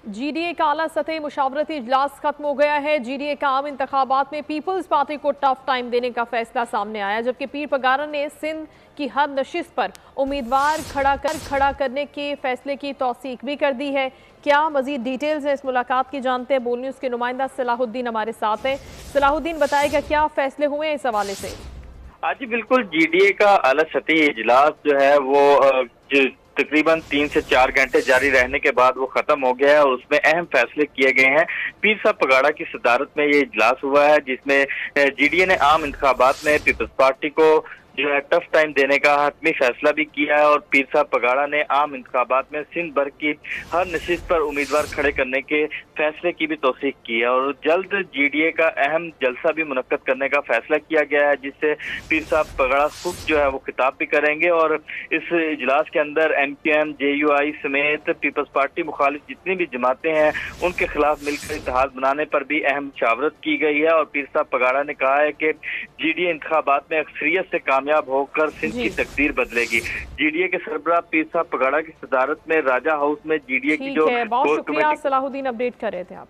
GDA का आला सतही मुशावरती इजलास खत्म हो गया है। जीडीए का आम इंतखाबात में पीपल्स पार्टी को टफ टाइम देने का फैसला सामने आया, जबकि पीर पगारा ने सिंध की हर नशिस्त पर उम्मीदवार खड़ा करने के फैसले की तौसीक भी कर दी है। क्या मजीद डिटेल्स है इस मुलाकात की, जानते हैं। बोल न्यूज़ के नुमाइंदा सलाहुद्दीन हमारे साथ हैं। सलाहुद्दीन, बताएगा क्या फैसले हुए हैं इस हवाले से? आज बिल्कुल जीडीए का आला सतही इजलास जो है वो तकरीबन 3 से 4 घंटे जारी रहने के बाद वो खत्म हो गया है और उसमें अहम फैसले किए गए हैं। पीर साहब पगाड़ा की सदारत में ये इजलास हुआ है, जिसमें जीडीए ने आम इंतखाबात में पीपल्स पार्टी को जो है टफ टाइम देने का हतमी फैसला भी किया है और पीर साहब पगाड़ा ने आम इंतखाबात में सिंध भर की हर नशिस्त पर उम्मीदवार खड़े करने के फैसले की भी तौसीक की है और जल्द जीडीए का अहम जलसा भी मुनक्कद करने का फैसला किया गया है, जिससे पीर साहब पगाड़ा खुद जो है वो खिताब भी करेंगे और इस इजलास के अंदर एमक्यूएम, जेयूआई समेत पीपल्स पार्टी मुखालिफ जितनी भी जमातें हैं उनके खिलाफ मिलकर इत्तेहाद बनाने पर भी अहम मुशावरत की गई है। और पीर साहब पगाड़ा ने कहा है कि जीडीए इंतखाबात में अक्सरियत से कामयाब होकर सिंध की तकदीर बदलेगी। जीडीए के सरबराह पीर साहब पगाड़ा की सदारत में राजा हाउस में जीडीए की जो बहुत शुक्रिया सलाहुद्दीन, अपडेट कर रहे थे आप।